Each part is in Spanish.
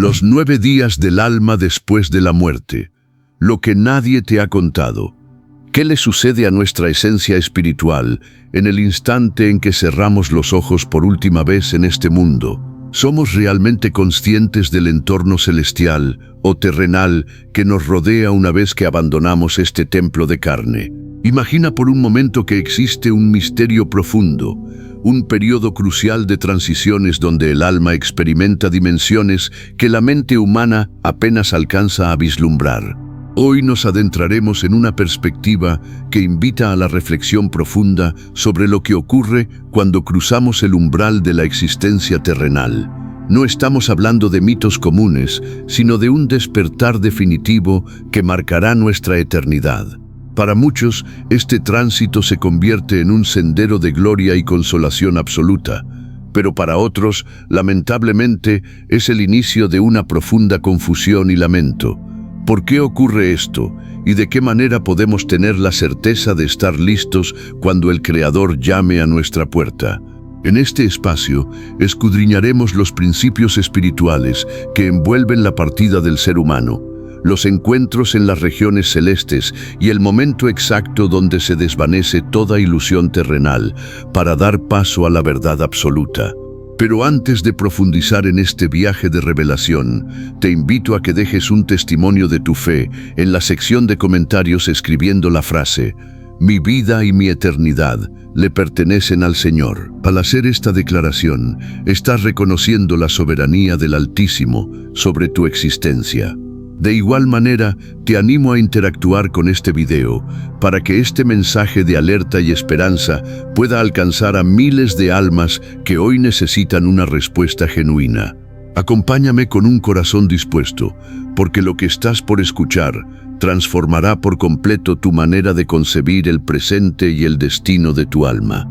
Los 9 días del alma después de la muerte. Lo que nadie te ha contado. ¿Qué le sucede a nuestra esencia espiritual en el instante en que cerramos los ojos por última vez en este mundo? ¿Somos realmente conscientes del entorno celestial o terrenal que nos rodea una vez que abandonamos este templo de carne? Imagina por un momento que existe un misterio profundo, un periodo crucial de transiciones donde el alma experimenta dimensiones que la mente humana apenas alcanza a vislumbrar. Hoy nos adentraremos en una perspectiva que invita a la reflexión profunda sobre lo que ocurre cuando cruzamos el umbral de la existencia terrenal. No estamos hablando de mitos comunes, sino de un despertar definitivo que marcará nuestra eternidad. Para muchos, este tránsito se convierte en un sendero de gloria y consolación absoluta, pero para otros, lamentablemente, es el inicio de una profunda confusión y lamento. ¿Por qué ocurre esto? ¿Y de qué manera podemos tener la certeza de estar listos cuando el Creador llame a nuestra puerta? En este espacio, escudriñaremos los principios espirituales que envuelven la partida del ser humano, los encuentros en las regiones celestes y el momento exacto donde se desvanece toda ilusión terrenal para dar paso a la verdad absoluta. Pero antes de profundizar en este viaje de revelación, te invito a que dejes un testimonio de tu fe en la sección de comentarios escribiendo la frase: «Mi vida y mi eternidad le pertenecen al Señor». Al hacer esta declaración, estás reconociendo la soberanía del Altísimo sobre tu existencia. De igual manera, te animo a interactuar con este video para que este mensaje de alerta y esperanza pueda alcanzar a miles de almas que hoy necesitan una respuesta genuina. Acompáñame con un corazón dispuesto, porque lo que estás por escuchar transformará por completo tu manera de concebir el presente y el destino de tu alma.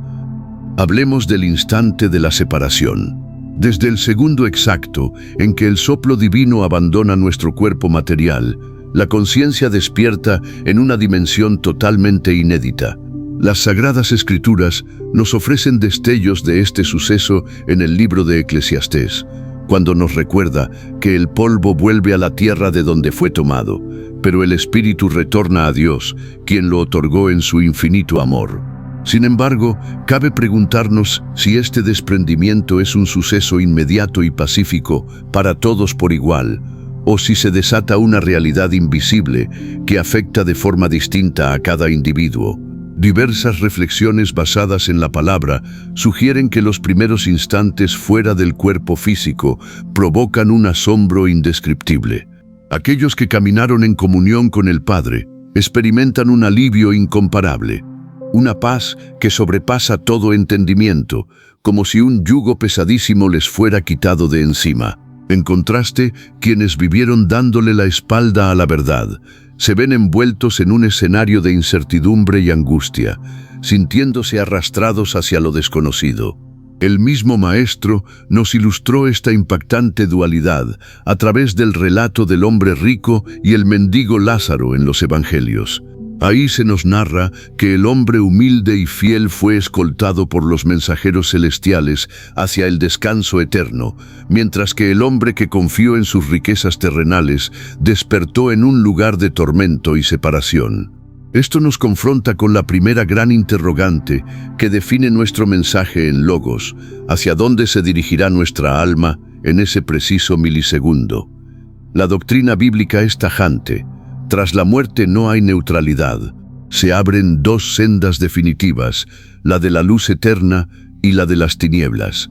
Hablemos del instante de la separación. Desde el segundo exacto en que el soplo divino abandona nuestro cuerpo material, la conciencia despierta en una dimensión totalmente inédita. Las Sagradas Escrituras nos ofrecen destellos de este suceso en el libro de Eclesiastés, cuando nos recuerda que el polvo vuelve a la tierra de donde fue tomado, pero el espíritu retorna a Dios, quien lo otorgó en su infinito amor. Sin embargo, cabe preguntarnos si este desprendimiento es un suceso inmediato y pacífico para todos por igual, o si se desata una realidad invisible que afecta de forma distinta a cada individuo. Diversas reflexiones basadas en la palabra sugieren que los primeros instantes fuera del cuerpo físico provocan un asombro indescriptible. Aquellos que caminaron en comunión con el Padre experimentan un alivio incomparable. Una paz que sobrepasa todo entendimiento, como si un yugo pesadísimo les fuera quitado de encima. En contraste, quienes vivieron dándole la espalda a la verdad, se ven envueltos en un escenario de incertidumbre y angustia, sintiéndose arrastrados hacia lo desconocido. El mismo Maestro nos ilustró esta impactante dualidad a través del relato del hombre rico y el mendigo Lázaro en los Evangelios. Ahí se nos narra que el hombre humilde y fiel fue escoltado por los mensajeros celestiales hacia el descanso eterno, mientras que el hombre que confió en sus riquezas terrenales despertó en un lugar de tormento y separación. Esto nos confronta con la primera gran interrogante que define nuestro mensaje en Logos: ¿hacia dónde se dirigirá nuestra alma en ese preciso milisegundo? La doctrina bíblica es tajante. Tras la muerte no hay neutralidad. Se abren dos sendas definitivas, la de la luz eterna y la de las tinieblas.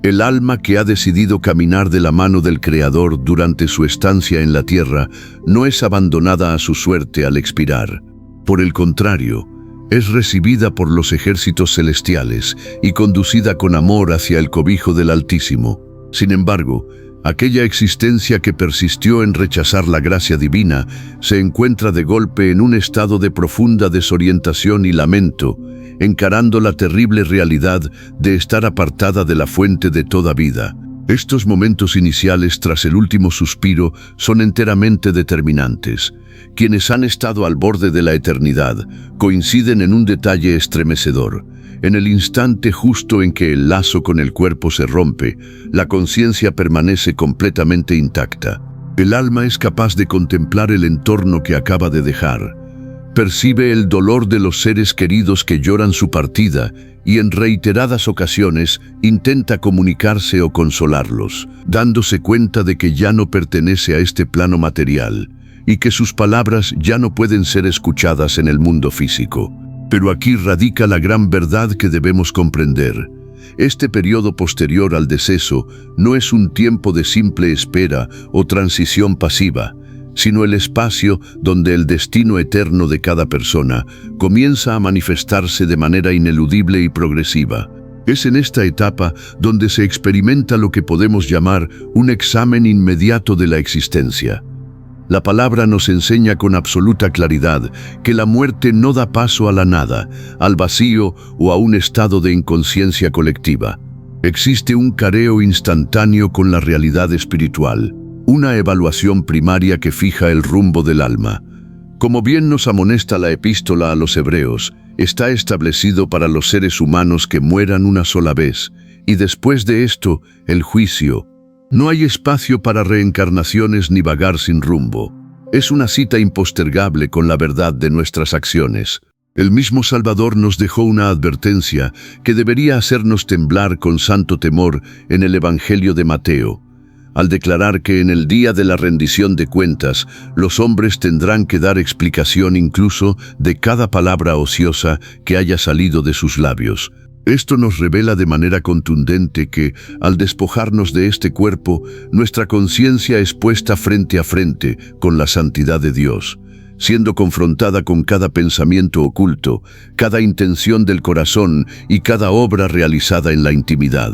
El alma que ha decidido caminar de la mano del Creador durante su estancia en la tierra no es abandonada a su suerte al expirar. Por el contrario, es recibida por los ejércitos celestiales y conducida con amor hacia el cobijo del Altísimo. Sin embargo, aquella existencia que persistió en rechazar la gracia divina se encuentra de golpe en un estado de profunda desorientación y lamento, encarando la terrible realidad de estar apartada de la fuente de toda vida. Estos momentos iniciales tras el último suspiro son enteramente determinantes. Quienes han estado al borde de la eternidad coinciden en un detalle estremecedor: en el instante justo en que el lazo con el cuerpo se rompe, la conciencia permanece completamente intacta. El alma es capaz de contemplar el entorno que acaba de dejar. Percibe el dolor de los seres queridos que lloran su partida y en reiteradas ocasiones intenta comunicarse o consolarlos, dándose cuenta de que ya no pertenece a este plano material y que sus palabras ya no pueden ser escuchadas en el mundo físico. Pero aquí radica la gran verdad que debemos comprender. Este periodo posterior al deceso no es un tiempo de simple espera o transición pasiva, sino el espacio donde el destino eterno de cada persona comienza a manifestarse de manera ineludible y progresiva. Es en esta etapa donde se experimenta lo que podemos llamar un examen inmediato de la existencia. La palabra nos enseña con absoluta claridad que la muerte no da paso a la nada, al vacío o a un estado de inconsciencia colectiva. Existe un careo instantáneo con la realidad espiritual, una evaluación primaria que fija el rumbo del alma. Como bien nos amonesta la epístola a los Hebreos, está establecido para los seres humanos que mueran una sola vez, y después de esto, el juicio. No hay espacio para reencarnaciones ni vagar sin rumbo. Es una cita impostergable con la verdad de nuestras acciones. El mismo Salvador nos dejó una advertencia que debería hacernos temblar con santo temor en el Evangelio de Mateo, al declarar que en el día de la rendición de cuentas, los hombres tendrán que dar explicación incluso de cada palabra ociosa que haya salido de sus labios. Esto nos revela de manera contundente que, al despojarnos de este cuerpo, nuestra conciencia es puesta frente a frente con la santidad de Dios, siendo confrontada con cada pensamiento oculto, cada intención del corazón y cada obra realizada en la intimidad.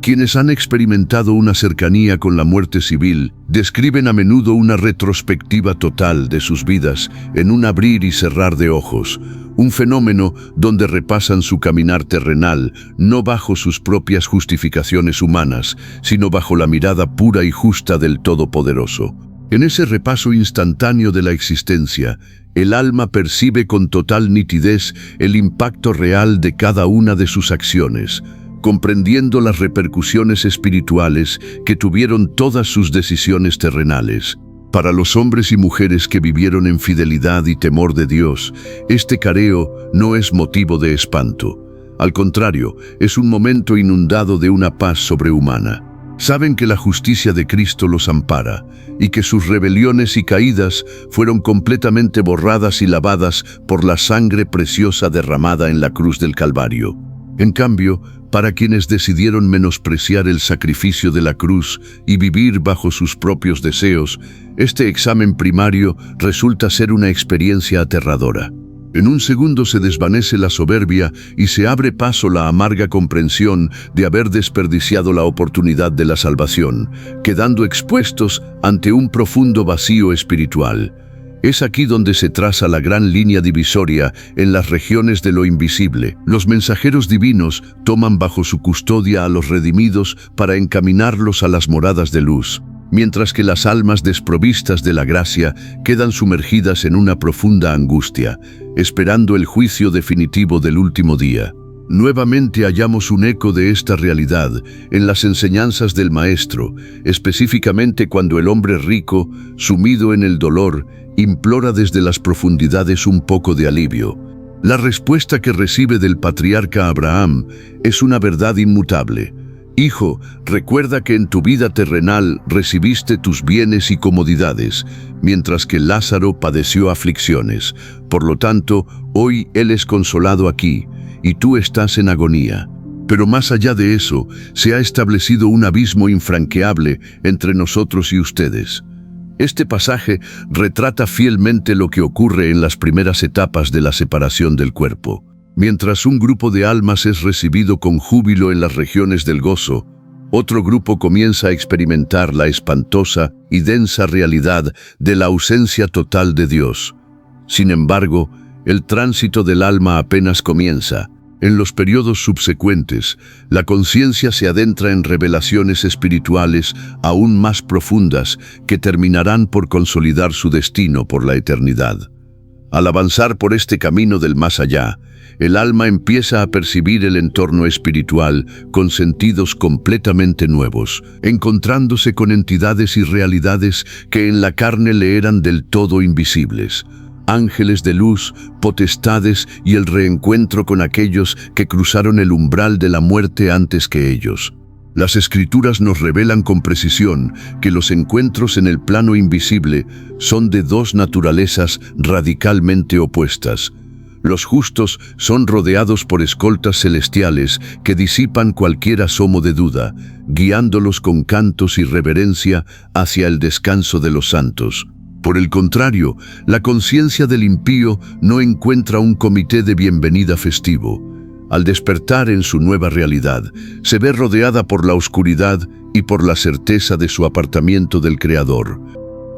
Quienes han experimentado una cercanía con la muerte civil describen a menudo una retrospectiva total de sus vidas en un abrir y cerrar de ojos, un fenómeno donde repasan su caminar terrenal, no bajo sus propias justificaciones humanas, sino bajo la mirada pura y justa del Todopoderoso. En ese repaso instantáneo de la existencia, el alma percibe con total nitidez el impacto real de cada una de sus acciones, comprendiendo las repercusiones espirituales que tuvieron todas sus decisiones terrenales. Para los hombres y mujeres que vivieron en fidelidad y temor de Dios, este careo no es motivo de espanto. Al contrario, es un momento inundado de una paz sobrehumana. Saben que la justicia de Cristo los ampara y que sus rebeliones y caídas fueron completamente borradas y lavadas por la sangre preciosa derramada en la cruz del Calvario. En cambio, para quienes decidieron menospreciar el sacrificio de la cruz y vivir bajo sus propios deseos, este examen primario resulta ser una experiencia aterradora. En un segundo se desvanece la soberbia y se abre paso la amarga comprensión de haber desperdiciado la oportunidad de la salvación, quedando expuestos ante un profundo vacío espiritual. Es aquí donde se traza la gran línea divisoria en las regiones de lo invisible. Los mensajeros divinos toman bajo su custodia a los redimidos para encaminarlos a las moradas de luz, mientras que las almas desprovistas de la gracia quedan sumergidas en una profunda angustia, esperando el juicio definitivo del último día. Nuevamente hallamos un eco de esta realidad en las enseñanzas del Maestro, específicamente cuando el hombre rico, sumido en el dolor, implora desde las profundidades un poco de alivio. La respuesta que recibe del patriarca Abraham es una verdad inmutable. Hijo, recuerda que en tu vida terrenal recibiste tus bienes y comodidades, mientras que Lázaro padeció aflicciones. Por lo tanto, hoy él es consolado aquí, y tú estás en agonía. Pero más allá de eso, se ha establecido un abismo infranqueable entre nosotros y ustedes. Este pasaje retrata fielmente lo que ocurre en las primeras etapas de la separación del cuerpo. Mientras un grupo de almas es recibido con júbilo en las regiones del gozo, otro grupo comienza a experimentar la espantosa y densa realidad de la ausencia total de Dios. Sin embargo, el tránsito del alma apenas comienza. En los periodos subsecuentes, la conciencia se adentra en revelaciones espirituales aún más profundas que terminarán por consolidar su destino por la eternidad. Al avanzar por este camino del más allá, el alma empieza a percibir el entorno espiritual con sentidos completamente nuevos, encontrándose con entidades y realidades que en la carne le eran del todo invisibles. Ángeles de luz, potestades y el reencuentro con aquellos que cruzaron el umbral de la muerte antes que ellos. Las Escrituras nos revelan con precisión que los encuentros en el plano invisible son de dos naturalezas radicalmente opuestas. Los justos son rodeados por escoltas celestiales que disipan cualquier asomo de duda, guiándolos con cantos y reverencia hacia el descanso de los santos. Por el contrario, la conciencia del impío no encuentra un comité de bienvenida festivo. Al despertar en su nueva realidad, se ve rodeada por la oscuridad y por la certeza de su apartamiento del Creador.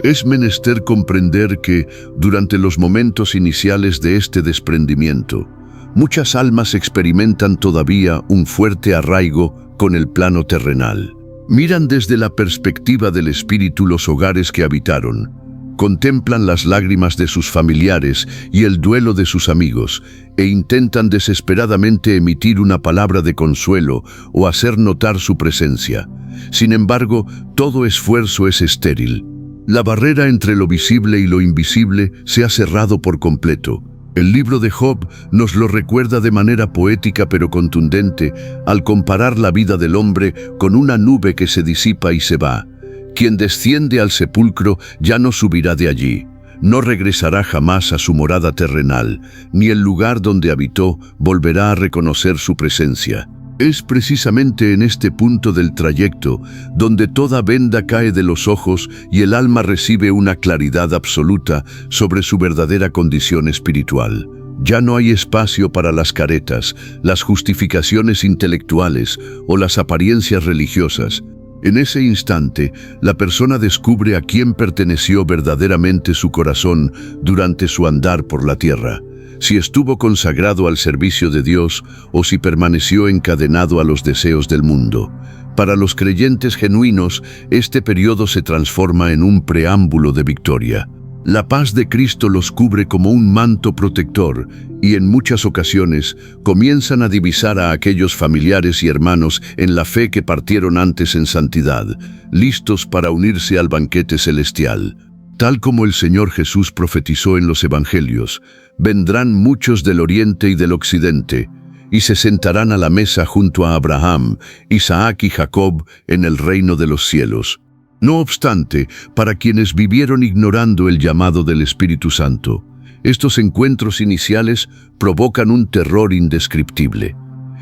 Es menester comprender que, durante los momentos iniciales de este desprendimiento, muchas almas experimentan todavía un fuerte arraigo con el plano terrenal. Miran desde la perspectiva del espíritu los hogares que habitaron, contemplan las lágrimas de sus familiares y el duelo de sus amigos, e intentan desesperadamente emitir una palabra de consuelo o hacer notar su presencia. Sin embargo, todo esfuerzo es estéril. La barrera entre lo visible y lo invisible se ha cerrado por completo. El libro de Job nos lo recuerda de manera poética pero contundente al comparar la vida del hombre con una nube que se disipa y se va. Quien desciende al sepulcro ya no subirá de allí, no regresará jamás a su morada terrenal, ni el lugar donde habitó volverá a reconocer su presencia. Es precisamente en este punto del trayecto donde toda venda cae de los ojos y el alma recibe una claridad absoluta sobre su verdadera condición espiritual. Ya no hay espacio para las caretas, las justificaciones intelectuales o las apariencias religiosas. En ese instante, la persona descubre a quién perteneció verdaderamente su corazón durante su andar por la tierra, si estuvo consagrado al servicio de Dios o si permaneció encadenado a los deseos del mundo. Para los creyentes genuinos, este periodo se transforma en un preámbulo de victoria. La paz de Cristo los cubre como un manto protector y en muchas ocasiones comienzan a divisar a aquellos familiares y hermanos en la fe que partieron antes en santidad, listos para unirse al banquete celestial. Tal como el Señor Jesús profetizó en los Evangelios, vendrán muchos del oriente y del occidente, y se sentarán a la mesa junto a Abraham, Isaac y Jacob en el reino de los cielos. No obstante, para quienes vivieron ignorando el llamado del Espíritu Santo, estos encuentros iniciales provocan un terror indescriptible.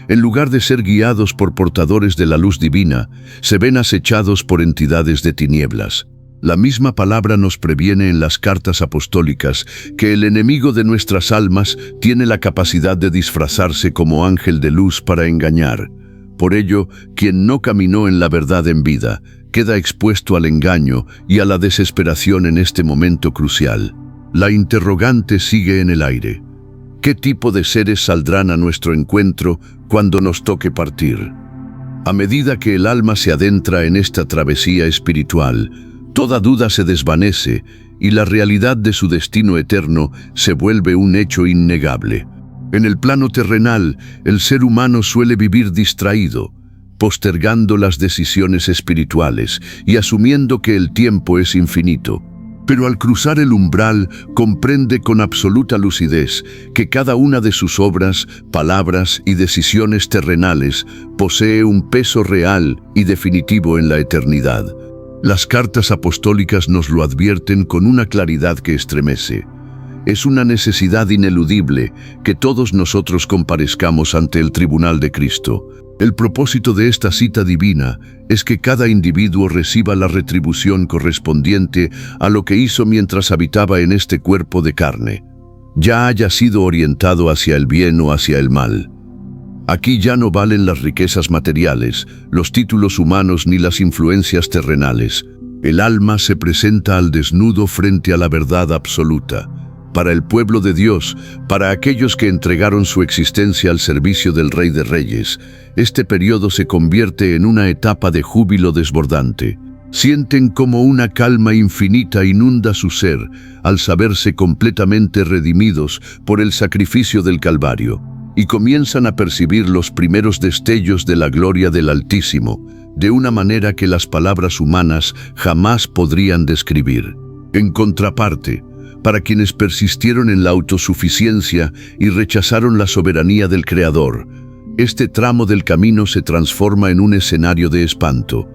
En lugar de ser guiados por portadores de la luz divina, se ven acechados por entidades de tinieblas. La misma palabra nos previene en las cartas apostólicas que el enemigo de nuestras almas tiene la capacidad de disfrazarse como ángel de luz para engañar. Por ello, quien no caminó en la verdad en vida, queda expuesto al engaño y a la desesperación en este momento crucial. La interrogante sigue en el aire. ¿Qué tipo de seres saldrán a nuestro encuentro cuando nos toque partir? A medida que el alma se adentra en esta travesía espiritual, toda duda se desvanece y la realidad de su destino eterno se vuelve un hecho innegable. En el plano terrenal, el ser humano suele vivir distraído, postergando las decisiones espirituales y asumiendo que el tiempo es infinito. Pero al cruzar el umbral, comprende con absoluta lucidez que cada una de sus obras, palabras y decisiones terrenales posee un peso real y definitivo en la eternidad. Las cartas apostólicas nos lo advierten con una claridad que estremece. Es una necesidad ineludible que todos nosotros comparezcamos ante el tribunal de Cristo. El propósito de esta cita divina es que cada individuo reciba la retribución correspondiente a lo que hizo mientras habitaba en este cuerpo de carne, ya haya sido orientado hacia el bien o hacia el mal. Aquí ya no valen las riquezas materiales, los títulos humanos ni las influencias terrenales. El alma se presenta al desnudo frente a la verdad absoluta. Para el pueblo de Dios, para aquellos que entregaron su existencia al servicio del Rey de Reyes, este periodo se convierte en una etapa de júbilo desbordante. Sienten como una calma infinita inunda su ser al saberse completamente redimidos por el sacrificio del Calvario, y comienzan a percibir los primeros destellos de la gloria del Altísimo, de una manera que las palabras humanas jamás podrían describir. En contraparte, para quienes persistieron en la autosuficiencia y rechazaron la soberanía del Creador, este tramo del camino se transforma en un escenario de espanto.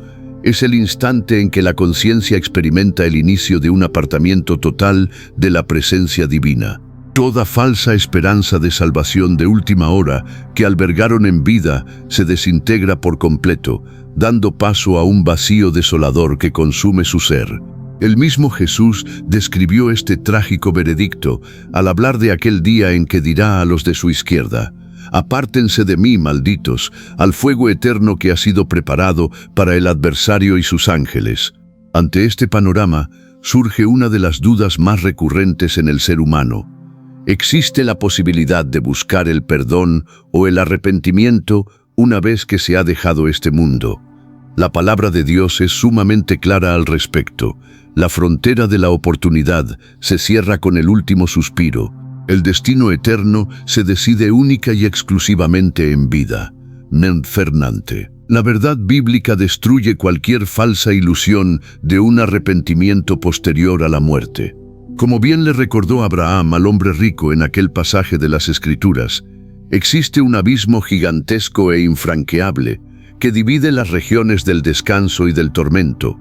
Es el instante en que la conciencia experimenta el inicio de un apartamiento total de la presencia divina. Toda falsa esperanza de salvación de última hora que albergaron en vida se desintegra por completo, dando paso a un vacío desolador que consume su ser. El mismo Jesús describió este trágico veredicto al hablar de aquel día en que dirá a los de su izquierda: «Apártense de mí, malditos, al fuego eterno que ha sido preparado para el adversario y sus ángeles». Ante este panorama surge una de las dudas más recurrentes en el ser humano. ¿Existe la posibilidad de buscar el perdón o el arrepentimiento una vez que se ha dejado este mundo? La palabra de Dios es sumamente clara al respecto. La frontera de la oportunidad se cierra con el último suspiro. El destino eterno se decide única y exclusivamente en vida. Ment Fernante. La verdad bíblica destruye cualquier falsa ilusión de un arrepentimiento posterior a la muerte. Como bien le recordó Abraham al hombre rico en aquel pasaje de las Escrituras, existe un abismo gigantesco e infranqueable que divide las regiones del descanso y del tormento,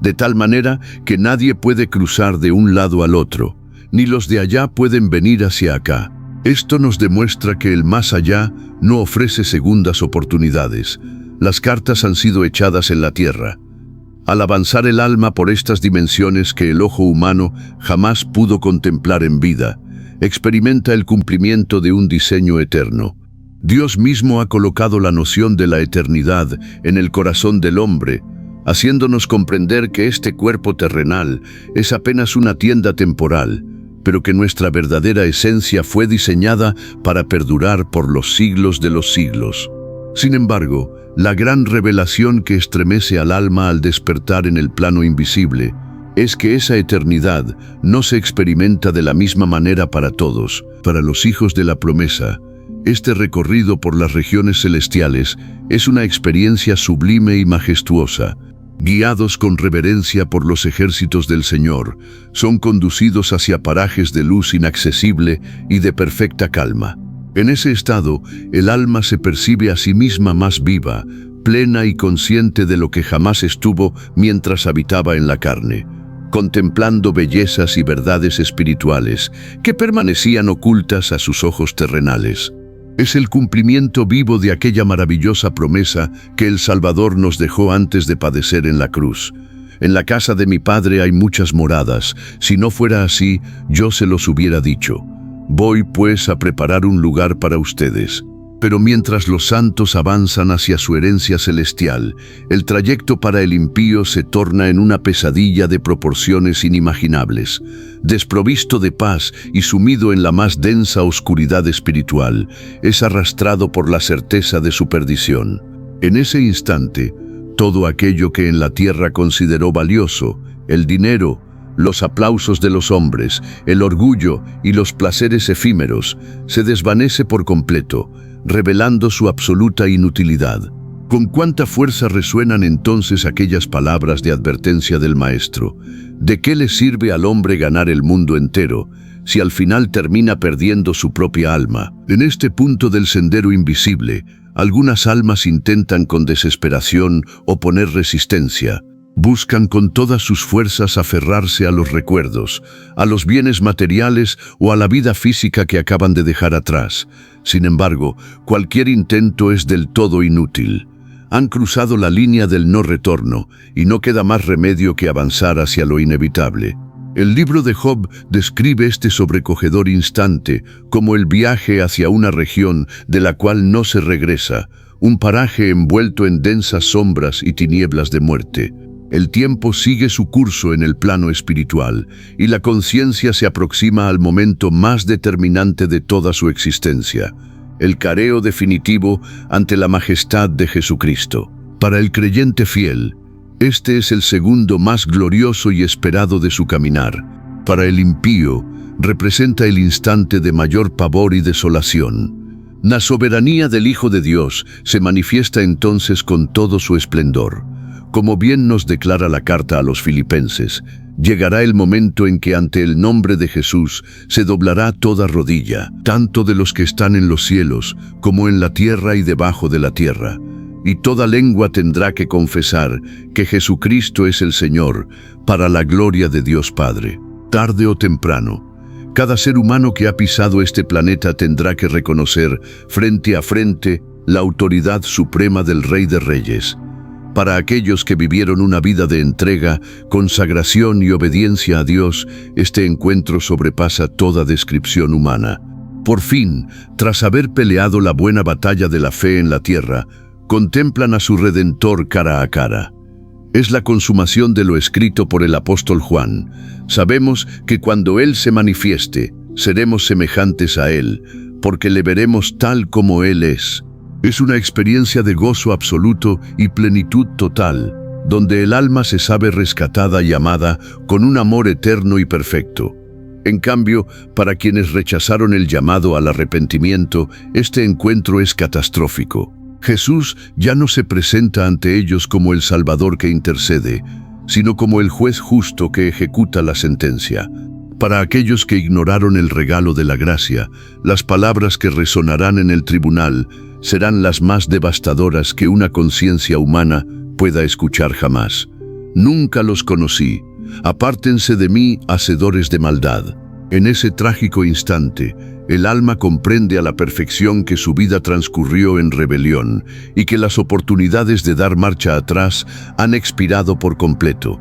de tal manera que nadie puede cruzar de un lado al otro, ni los de allá pueden venir hacia acá. Esto nos demuestra que el más allá no ofrece segundas oportunidades. Las cartas han sido echadas en la tierra. Al avanzar el alma por estas dimensiones que el ojo humano jamás pudo contemplar en vida, experimenta el cumplimiento de un diseño eterno. Dios mismo ha colocado la noción de la eternidad en el corazón del hombre, haciéndonos comprender que este cuerpo terrenal es apenas una tienda temporal, pero que nuestra verdadera esencia fue diseñada para perdurar por los siglos de los siglos. Sin embargo, la gran revelación que estremece al alma al despertar en el plano invisible es que esa eternidad no se experimenta de la misma manera para todos. Para los hijos de la promesa, este recorrido por las regiones celestiales es una experiencia sublime y majestuosa. Guiados con reverencia por los ejércitos del Señor, son conducidos hacia parajes de luz inaccesible y de perfecta calma. En ese estado, el alma se percibe a sí misma más viva, plena y consciente de lo que jamás estuvo mientras habitaba en la carne, contemplando bellezas y verdades espirituales que permanecían ocultas a sus ojos terrenales. Es el cumplimiento vivo de aquella maravillosa promesa que el Salvador nos dejó antes de padecer en la cruz. En la casa de mi Padre hay muchas moradas. Si no fuera así, yo se los hubiera dicho. Voy pues a preparar un lugar para ustedes. Pero mientras los santos avanzan hacia su herencia celestial, el trayecto para el impío se torna en una pesadilla de proporciones inimaginables. Desprovisto de paz y sumido en la más densa oscuridad espiritual, es arrastrado por la certeza de su perdición. En ese instante, todo aquello que en la tierra consideró valioso, el dinero, los aplausos de los hombres, el orgullo y los placeres efímeros, se desvanece por completo, revelando su absoluta inutilidad. Con cuánta fuerza resuenan entonces aquellas palabras de advertencia del Maestro. ¿De qué le sirve al hombre ganar el mundo entero si al final termina perdiendo su propia alma? En este punto del sendero invisible, algunas almas intentan con desesperación oponer resistencia. Buscan con todas sus fuerzas aferrarse a los recuerdos, a los bienes materiales o a la vida física que acaban de dejar atrás. Sin embargo, cualquier intento es del todo inútil. Han cruzado la línea del no retorno y no queda más remedio que avanzar hacia lo inevitable. El libro de Job describe este sobrecogedor instante como el viaje hacia una región de la cual no se regresa, un paraje envuelto en densas sombras y tinieblas de muerte. El tiempo sigue su curso en el plano espiritual y la conciencia se aproxima al momento más determinante de toda su existencia, el careo definitivo ante la majestad de Jesucristo. Para el creyente fiel, Este es el segundo más glorioso y esperado de su caminar. Para el impío, representa el instante de mayor pavor y desolación. La soberanía del Hijo de Dios se manifiesta entonces con todo su esplendor. Como bien nos declara la carta a los Filipenses, llegará el momento en que ante el nombre de Jesús se doblará toda rodilla, tanto de los que están en los cielos como en la tierra y debajo de la tierra. Y toda lengua tendrá que confesar que Jesucristo es el Señor, para la gloria de Dios Padre. Tarde o temprano, cada ser humano que ha pisado este planeta tendrá que reconocer frente a frente la autoridad suprema del Rey de Reyes. Para aquellos que vivieron una vida de entrega, consagración y obediencia a Dios, este encuentro sobrepasa toda descripción humana. Por fin, tras haber peleado la buena batalla de la fe en la tierra, contemplan a su Redentor cara a cara. Es la consumación de lo escrito por el apóstol Juan. Sabemos que cuando Él se manifieste, seremos semejantes a Él, porque le veremos tal como Él es. Es una experiencia de gozo absoluto y plenitud total, donde el alma se sabe rescatada y amada con un amor eterno y perfecto. En cambio, para quienes rechazaron el llamado al arrepentimiento, este encuentro es catastrófico. Jesús ya no se presenta ante ellos como el Salvador que intercede, sino como el juez justo que ejecuta la sentencia. Para aquellos que ignoraron el regalo de la gracia, las palabras que resonarán en el tribunal serán las más devastadoras que una conciencia humana pueda escuchar jamás. Nunca los conocí. Apártense de mí, hacedores de maldad. En ese trágico instante, el alma comprende a la perfección que su vida transcurrió en rebelión y que las oportunidades de dar marcha atrás han expirado por completo.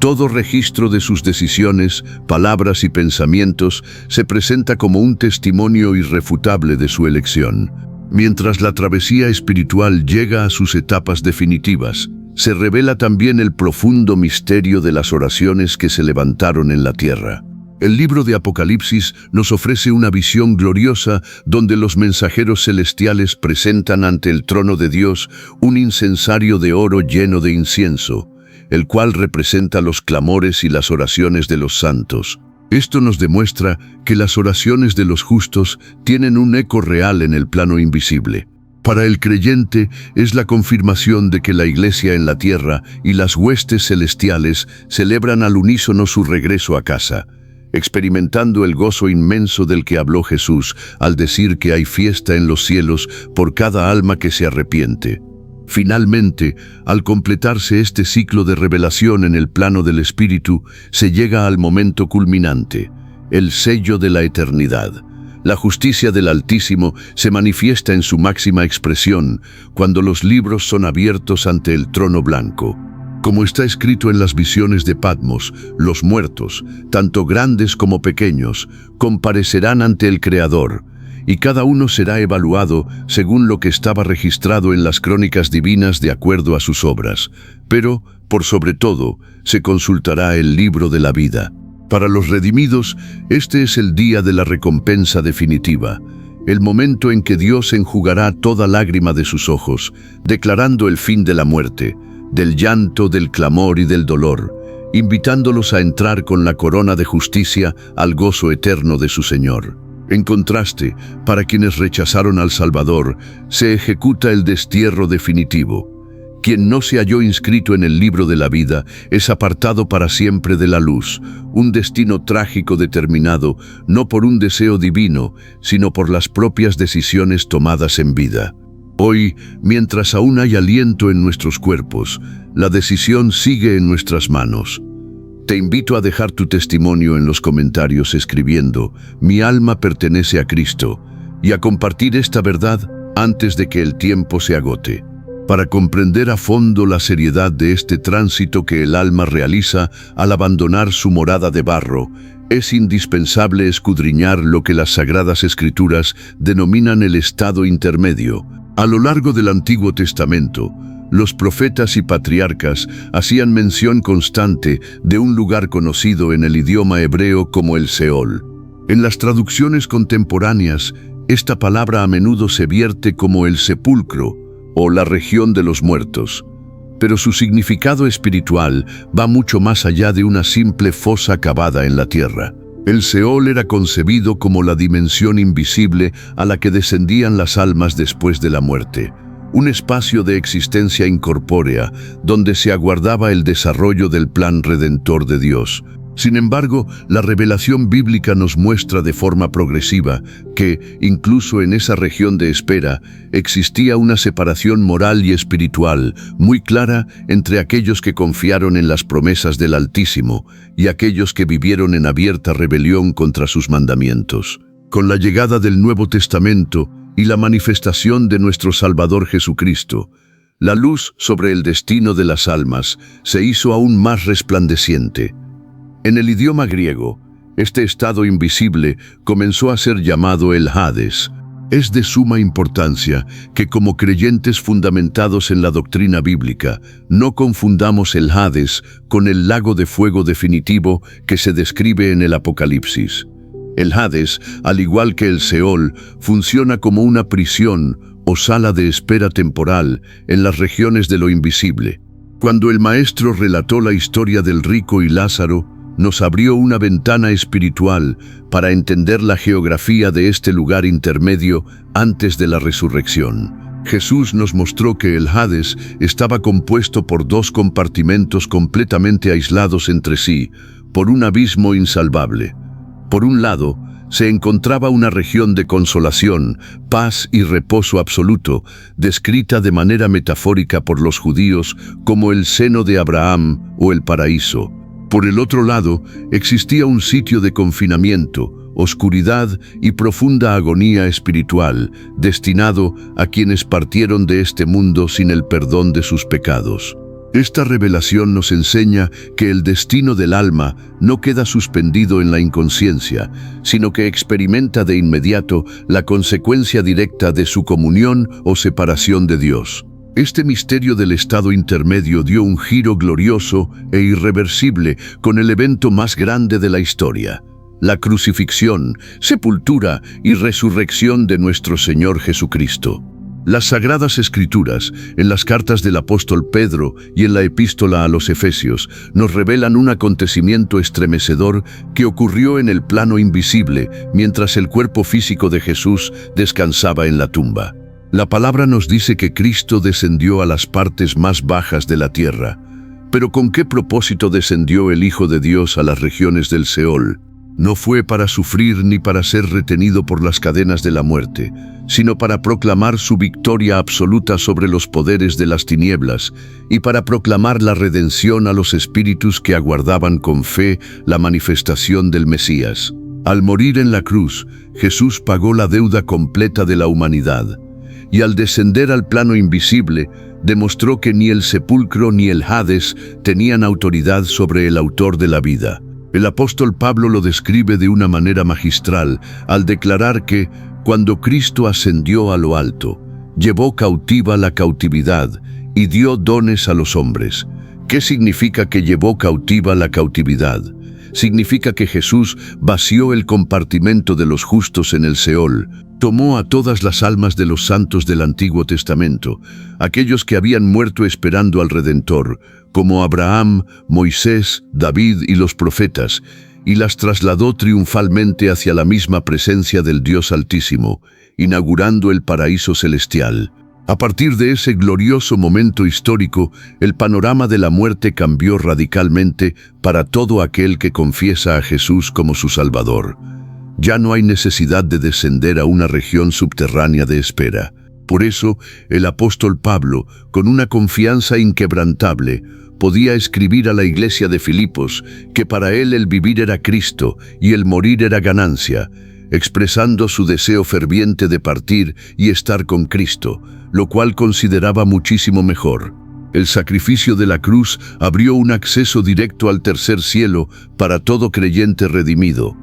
Todo registro de sus decisiones, palabras y pensamientos se presenta como un testimonio irrefutable de su elección. Mientras la travesía espiritual llega a sus etapas definitivas, se revela también el profundo misterio de las oraciones que se levantaron en la tierra. El libro de Apocalipsis nos ofrece una visión gloriosa donde los mensajeros celestiales presentan ante el trono de Dios un incensario de oro lleno de incienso, el cual representa los clamores y las oraciones de los santos. Esto nos demuestra que las oraciones de los justos tienen un eco real en el plano invisible. Para el creyente es la confirmación de que la Iglesia en la tierra y las huestes celestiales celebran al unísono su regreso a casa, experimentando el gozo inmenso del que habló Jesús al decir que hay fiesta en los cielos por cada alma que se arrepiente. Finalmente, al completarse este ciclo de revelación en el plano del Espíritu, se llega al momento culminante, el sello de la eternidad. La justicia del Altísimo se manifiesta en su máxima expresión cuando los libros son abiertos ante el trono blanco. Como está escrito en las visiones de Patmos, los muertos, tanto grandes como pequeños, comparecerán ante el Creador, y cada uno será evaluado según lo que estaba registrado en las crónicas divinas de acuerdo a sus obras. Pero, por sobre todo, se consultará el libro de la vida. Para los redimidos, este es el día de la recompensa definitiva, el momento en que Dios enjugará toda lágrima de sus ojos, declarando el fin de la muerte, del llanto, del clamor y del dolor, invitándolos a entrar con la corona de justicia al gozo eterno de su Señor. En contraste, para quienes rechazaron al Salvador, se ejecuta el destierro definitivo. Quien no se halló inscrito en el libro de la vida es apartado para siempre de la luz, un destino trágico determinado no por un deseo divino, sino por las propias decisiones tomadas en vida. Hoy, mientras aún hay aliento en nuestros cuerpos, la decisión sigue en nuestras manos. Te invito a dejar tu testimonio en los comentarios escribiendo «Mi alma pertenece a Cristo» y a compartir esta verdad antes de que el tiempo se agote. Para comprender a fondo la seriedad de este tránsito que el alma realiza al abandonar su morada de barro, es indispensable escudriñar lo que las Sagradas Escrituras denominan el estado intermedio. A lo largo del Antiguo Testamento, los profetas y patriarcas hacían mención constante de un lugar conocido en el idioma hebreo como el Seol. En las traducciones contemporáneas, esta palabra a menudo se vierte como el sepulcro o la región de los muertos. pero su significado espiritual va mucho más allá de una simple fosa cavada en la tierra. El Seol era concebido como la dimensión invisible a la que descendían las almas después de la muerte, un espacio de existencia incorpórea donde se aguardaba el desarrollo del plan redentor de Dios. Sin embargo, la revelación bíblica nos muestra de forma progresiva que, incluso en esa región de espera, existía una separación moral y espiritual muy clara entre aquellos que confiaron en las promesas del Altísimo y aquellos que vivieron en abierta rebelión contra sus mandamientos. Con la llegada del Nuevo Testamento y la manifestación de nuestro Salvador Jesucristo, la luz sobre el destino de las almas se hizo aún más resplandeciente. En el idioma griego, este estado invisible comenzó a ser llamado el Hades. Es de suma importancia que como creyentes fundamentados en la doctrina bíblica, no confundamos el Hades con el lago de fuego definitivo que se describe en el Apocalipsis. El Hades, al igual que el Seol, funciona como una prisión o sala de espera temporal en las regiones de lo invisible. Cuando el Maestro relató la historia del rico y Lázaro, nos abrió una ventana espiritual para entender la geografía de este lugar intermedio antes de la resurrección. Jesús nos mostró que el Hades estaba compuesto por dos compartimentos completamente aislados entre sí, por un abismo insalvable. Por un lado, se encontraba una región de consolación, paz y reposo absoluto, descrita de manera metafórica por los judíos como el seno de Abraham o el paraíso. Por el otro lado, existía un sitio de confinamiento, oscuridad y profunda agonía espiritual, destinado a quienes partieron de este mundo sin el perdón de sus pecados. Esta revelación nos enseña que el destino del alma no queda suspendido en la inconsciencia, sino que experimenta de inmediato la consecuencia directa de su comunión o separación de Dios. Este misterio del estado intermedio dio un giro glorioso e irreversible con el evento más grande de la historia: la crucifixión, sepultura y resurrección de nuestro Señor Jesucristo. Las Sagradas Escrituras, en las cartas del apóstol Pedro y en la epístola a los Efesios, nos revelan un acontecimiento estremecedor que ocurrió en el plano invisible mientras el cuerpo físico de Jesús descansaba en la tumba. La palabra nos dice que Cristo descendió a las partes más bajas de la tierra. Pero ¿con qué propósito descendió el Hijo de Dios a las regiones del Seol? No fue para sufrir ni para ser retenido por las cadenas de la muerte, sino para proclamar su victoria absoluta sobre los poderes de las tinieblas y para proclamar la redención a los espíritus que aguardaban con fe la manifestación del Mesías. Al morir en la cruz, Jesús pagó la deuda completa de la humanidad. Y al descender al plano invisible, demostró que ni el sepulcro ni el Hades tenían autoridad sobre el autor de la vida. El apóstol Pablo lo describe de una manera magistral al declarar que, cuando Cristo ascendió a lo alto, llevó cautiva la cautividad y dio dones a los hombres. ¿Qué significa que llevó cautiva la cautividad? Significa que Jesús vació el compartimento de los justos en el Seol, tomó a todas las almas de los santos del Antiguo Testamento, aquellos que habían muerto esperando al Redentor, como Abraham, Moisés, David y los profetas, y las trasladó triunfalmente hacia la misma presencia del Dios Altísimo, inaugurando el paraíso celestial. A partir de ese glorioso momento histórico, el panorama de la muerte cambió radicalmente para todo aquel que confiesa a Jesús como su Salvador. Ya no hay necesidad de descender a una región subterránea de espera. Por eso, el apóstol Pablo, con una confianza inquebrantable, podía escribir a la iglesia de Filipos que para él el vivir era Cristo y el morir era ganancia, expresando su deseo ferviente de partir y estar con Cristo, lo cual consideraba muchísimo mejor. El sacrificio de la cruz abrió un acceso directo al tercer cielo para todo creyente redimido.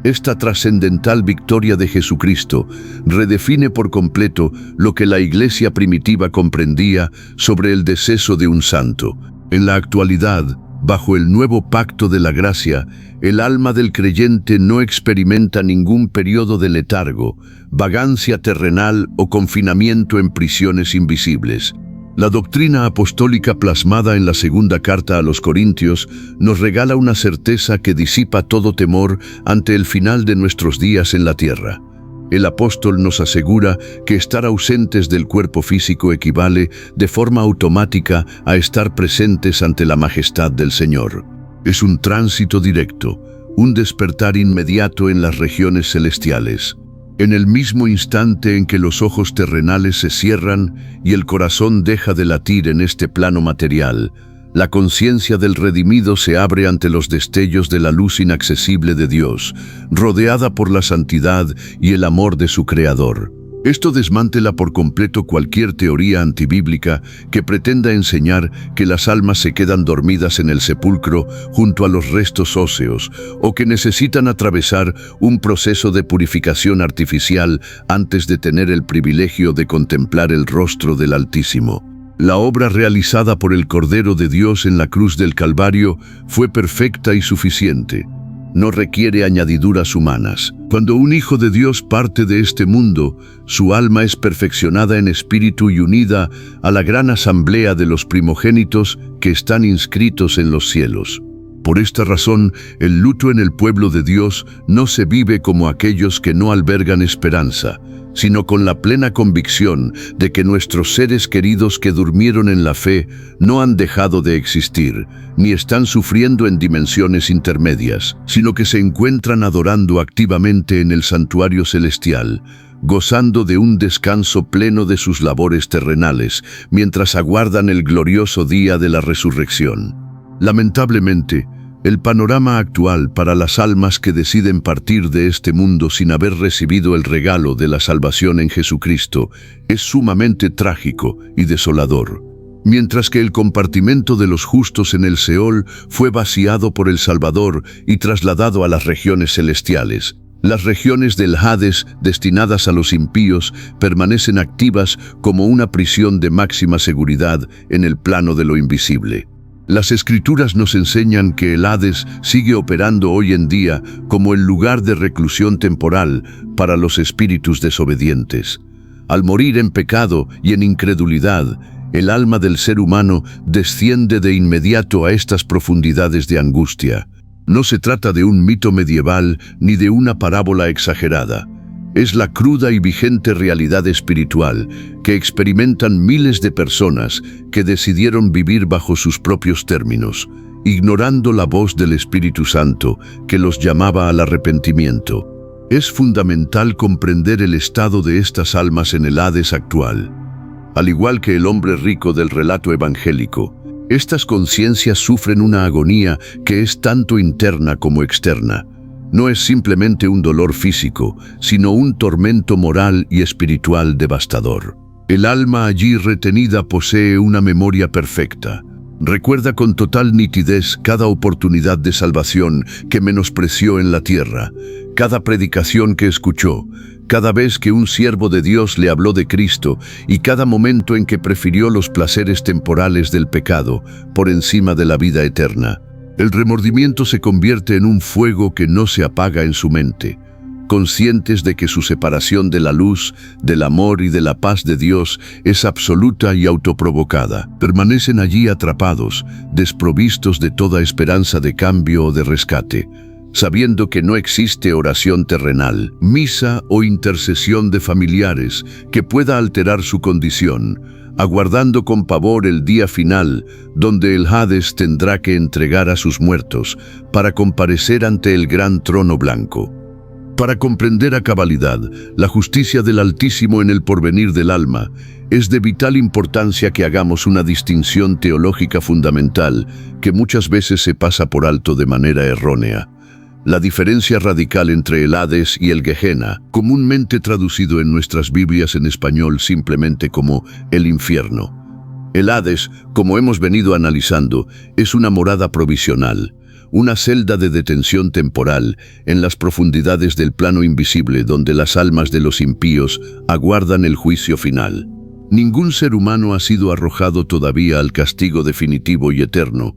Esta trascendental victoria de Jesucristo redefine por completo lo que la iglesia primitiva comprendía sobre el deceso de un santo. En la actualidad, bajo el nuevo pacto de la gracia, el alma del creyente no experimenta ningún periodo de letargo, vagancia terrenal o confinamiento en prisiones invisibles. La doctrina apostólica plasmada en la segunda carta a los Corintios nos regala una certeza que disipa todo temor ante el final de nuestros días en la tierra. El apóstol nos asegura que estar ausentes del cuerpo físico equivale de forma automática a estar presentes ante la majestad del Señor. Es un tránsito directo, un despertar inmediato en las regiones celestiales. En el mismo instante en que los ojos terrenales se cierran y el corazón deja de latir en este plano material, la conciencia del redimido se abre ante los destellos de la luz inaccesible de Dios, rodeada por la santidad y el amor de su Creador. Esto desmantela por completo cualquier teoría antibíblica que pretenda enseñar que las almas se quedan dormidas en el sepulcro junto a los restos óseos o que necesitan atravesar un proceso de purificación artificial antes de tener el privilegio de contemplar el rostro del Altísimo. La obra realizada por el Cordero de Dios en la cruz del Calvario fue perfecta y suficiente. No requiere añadiduras humanas. Cuando un hijo de Dios parte de este mundo, su alma es perfeccionada en espíritu y unida a la gran asamblea de los primogénitos que están inscritos en los cielos. Por esta razón, el luto en el pueblo de Dios no se vive como aquellos que no albergan esperanza, sino con la plena convicción de que nuestros seres queridos que durmieron en la fe no han dejado de existir, ni están sufriendo en dimensiones intermedias, sino que se encuentran adorando activamente en el santuario celestial, gozando de un descanso pleno de sus labores terrenales, mientras aguardan el glorioso día de la resurrección. Lamentablemente, el panorama actual para las almas que deciden partir de este mundo sin haber recibido el regalo de la salvación en Jesucristo es sumamente trágico y desolador. Mientras que el compartimento de los justos en el Seol fue vaciado por el Salvador y trasladado a las regiones celestiales, las regiones del Hades destinadas a los impíos permanecen activas como una prisión de máxima seguridad en el plano de lo invisible. Las Escrituras nos enseñan que el Hades sigue operando hoy en día como el lugar de reclusión temporal para los espíritus desobedientes. Al morir en pecado y en incredulidad, el alma del ser humano desciende de inmediato a estas profundidades de angustia. No se trata de un mito medieval ni de una parábola exagerada. Es la cruda y vigente realidad espiritual que experimentan miles de personas que decidieron vivir bajo sus propios términos, ignorando la voz del Espíritu Santo que los llamaba al arrepentimiento. Es fundamental comprender el estado de estas almas en el Hades actual. Al igual que el hombre rico del relato evangélico, estas conciencias sufren una agonía que es tanto interna como externa. No es simplemente un dolor físico, sino un tormento moral y espiritual devastador. El alma allí retenida posee una memoria perfecta. Recuerda con total nitidez cada oportunidad de salvación que menospreció en la tierra, cada predicación que escuchó, cada vez que un siervo de Dios le habló de Cristo y cada momento en que prefirió los placeres temporales del pecado por encima de la vida eterna. El remordimiento se convierte en un fuego que no se apaga en su mente. Conscientes de que su separación de la luz, del amor y de la paz de Dios es absoluta y autoprovocada, permanecen allí atrapados, desprovistos de toda esperanza de cambio o de rescate, sabiendo que no existe oración terrenal, misa o intercesión de familiares que pueda alterar su condición, aguardando con pavor el día final, donde el Hades tendrá que entregar a sus muertos para comparecer ante el gran trono blanco. Para comprender a cabalidad la justicia del Altísimo en el porvenir del alma, es de vital importancia que hagamos una distinción teológica fundamental que muchas veces se pasa por alto de manera errónea. La diferencia radical entre el Hades y el Gehenna, comúnmente traducido en nuestras Biblias en español simplemente como el infierno. El Hades, como hemos venido analizando, es una morada provisional, una celda de detención temporal en las profundidades del plano invisible donde las almas de los impíos aguardan el juicio final. Ningún ser humano ha sido arrojado todavía al castigo definitivo y eterno,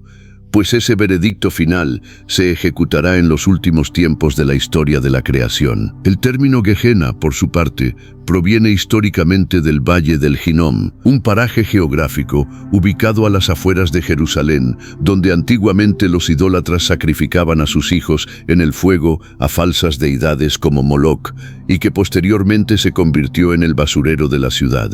pues ese veredicto final se ejecutará en los últimos tiempos de la historia de la creación. El término Gehenna, por su parte, proviene históricamente del Valle del Hinnom, un paraje geográfico ubicado a las afueras de Jerusalén, donde antiguamente los idólatras sacrificaban a sus hijos en el fuego a falsas deidades como Moloch, y que posteriormente se convirtió en el basurero de la ciudad.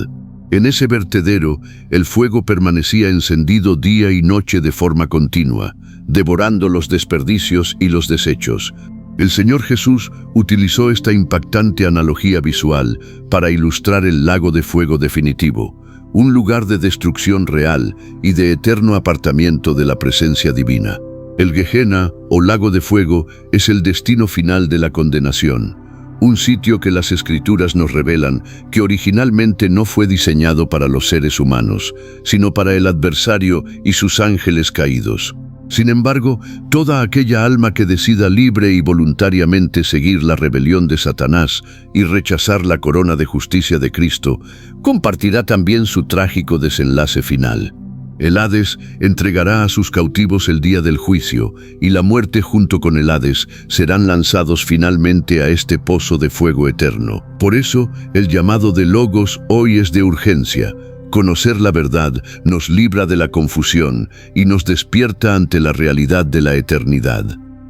En ese vertedero, el fuego permanecía encendido día y noche de forma continua, devorando los desperdicios y los desechos. El Señor Jesús utilizó esta impactante analogía visual para ilustrar el lago de fuego definitivo, un lugar de destrucción real y de eterno apartamiento de la presencia divina. El Gehenna, o lago de fuego, es el destino final de la condenación. Un sitio que las Escrituras nos revelan que originalmente no fue diseñado para los seres humanos, sino para el adversario y sus ángeles caídos. Sin embargo, toda aquella alma que decida libre y voluntariamente seguir la rebelión de Satanás y rechazar la corona de justicia de Cristo, compartirá también su trágico desenlace final. El Hades entregará a sus cautivos el día del juicio, y la muerte junto con el Hades serán lanzados finalmente a este pozo de fuego eterno. Por eso, el llamado de Logos hoy es de urgencia. Conocer la verdad nos libra de la confusión y nos despierta ante la realidad de la eternidad.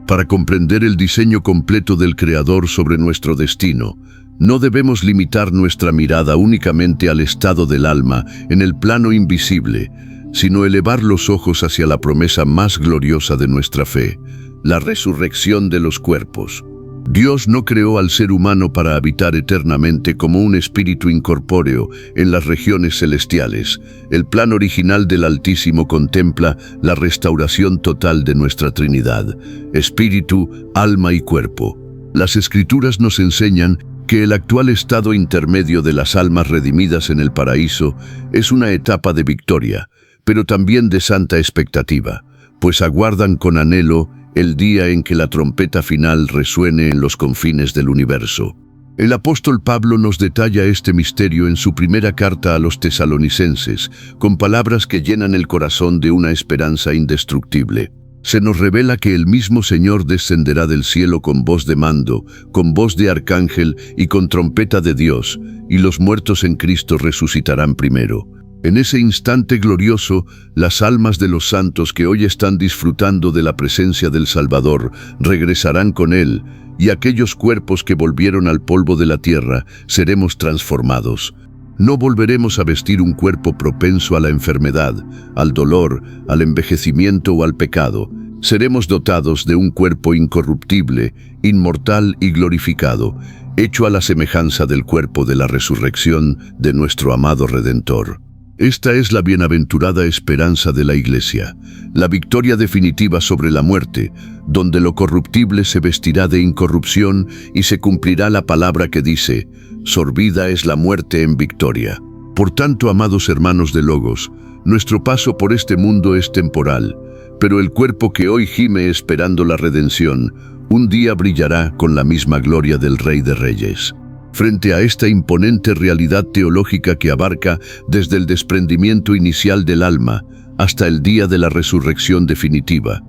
Para comprender el diseño completo del Creador sobre nuestro destino, no debemos limitar nuestra mirada únicamente al estado del alma en el plano invisible, sino elevar los ojos hacia la promesa más gloriosa de nuestra fe, la resurrección de los cuerpos. Dios no creó al ser humano para habitar eternamente como un espíritu incorpóreo en las regiones celestiales. El plan original del Altísimo contempla la restauración total de nuestra Trinidad, espíritu, alma y cuerpo. Las Escrituras nos enseñan que el actual estado intermedio de las almas redimidas en el paraíso es una etapa de victoria, pero también de santa expectativa, pues aguardan con anhelo el día en que la trompeta final resuene en los confines del universo. El apóstol Pablo nos detalla este misterio en su primera carta a los tesalonicenses, con palabras que llenan el corazón de una esperanza indestructible. Se nos revela que el mismo Señor descenderá del cielo con voz de mando, con voz de arcángel y con trompeta de Dios, y los muertos en Cristo resucitarán primero. En ese instante glorioso, las almas de los santos que hoy están disfrutando de la presencia del Salvador regresarán con Él, y aquellos cuerpos que volvieron al polvo de la tierra seremos transformados. No volveremos a vestir un cuerpo propenso a la enfermedad, al dolor, al envejecimiento o al pecado. Seremos dotados de un cuerpo incorruptible, inmortal y glorificado, hecho a la semejanza del cuerpo de la resurrección de nuestro amado Redentor. Esta es la bienaventurada esperanza de la Iglesia, la victoria definitiva sobre la muerte, donde lo corruptible se vestirá de incorrupción y se cumplirá la palabra que dice: sorbida es la muerte en victoria. Por tanto, amados hermanos de Logos, nuestro paso por este mundo es temporal, pero el cuerpo que hoy gime esperando la redención, un día brillará con la misma gloria del Rey de Reyes. Frente a esta imponente realidad teológica que abarca desde el desprendimiento inicial del alma hasta el día de la resurrección definitiva,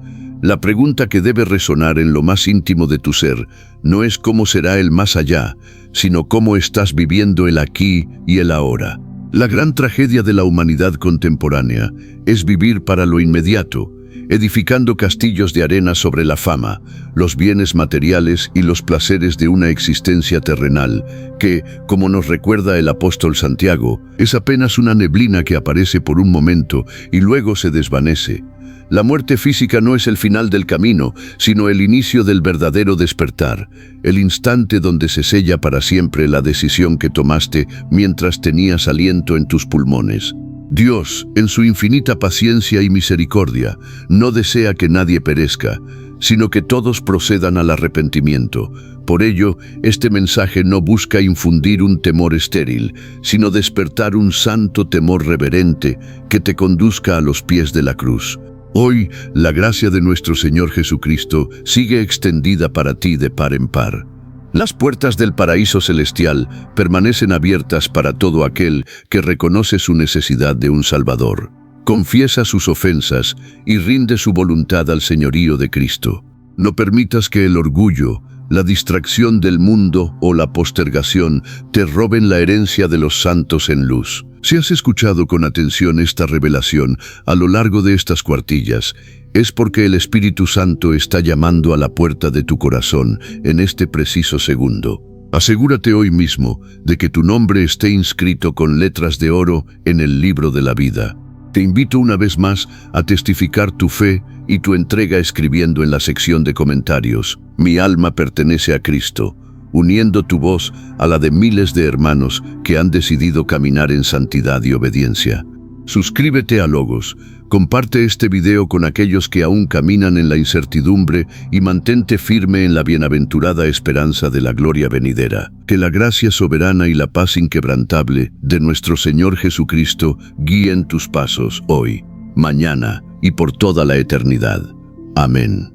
la pregunta que debe resonar en lo más íntimo de tu ser no es cómo será el más allá, sino cómo estás viviendo el aquí y el ahora. La gran tragedia de la humanidad contemporánea es vivir para lo inmediato, edificando castillos de arena sobre la fama, los bienes materiales y los placeres de una existencia terrenal, que, como nos recuerda el apóstol Santiago, es apenas una neblina que aparece por un momento y luego se desvanece. La muerte física no es el final del camino, sino el inicio del verdadero despertar, el instante donde se sella para siempre la decisión que tomaste mientras tenías aliento en tus pulmones. Dios, en su infinita paciencia y misericordia, no desea que nadie perezca, sino que todos procedan al arrepentimiento. Por ello, este mensaje no busca infundir un temor estéril, sino despertar un santo temor reverente que te conduzca a los pies de la cruz. Hoy, la gracia de nuestro Señor Jesucristo sigue extendida para ti de par en par. Las puertas del paraíso celestial permanecen abiertas para todo aquel que reconoce su necesidad de un Salvador. Confiesa sus ofensas y rinde su voluntad al señorío de Cristo. No permitas que el orgullo, la distracción del mundo o la postergación te roben la herencia de los santos en luz. Si has escuchado con atención esta revelación a lo largo de estas cuartillas, es porque el Espíritu Santo está llamando a la puerta de tu corazón en este preciso segundo. Asegúrate hoy mismo de que tu nombre esté inscrito con letras de oro en el libro de la vida. Te invito una vez más a testificar tu fe y tu entrega escribiendo en la sección de comentarios: mi alma pertenece a Cristo, uniendo tu voz a la de miles de hermanos que han decidido caminar en santidad y obediencia. Suscríbete a Logos, comparte este video con aquellos que aún caminan en la incertidumbre y mantente firme en la bienaventurada esperanza de la gloria venidera. Que la gracia soberana y la paz inquebrantable de nuestro Señor Jesucristo guíen tus pasos hoy, mañana y por toda la eternidad. Amén.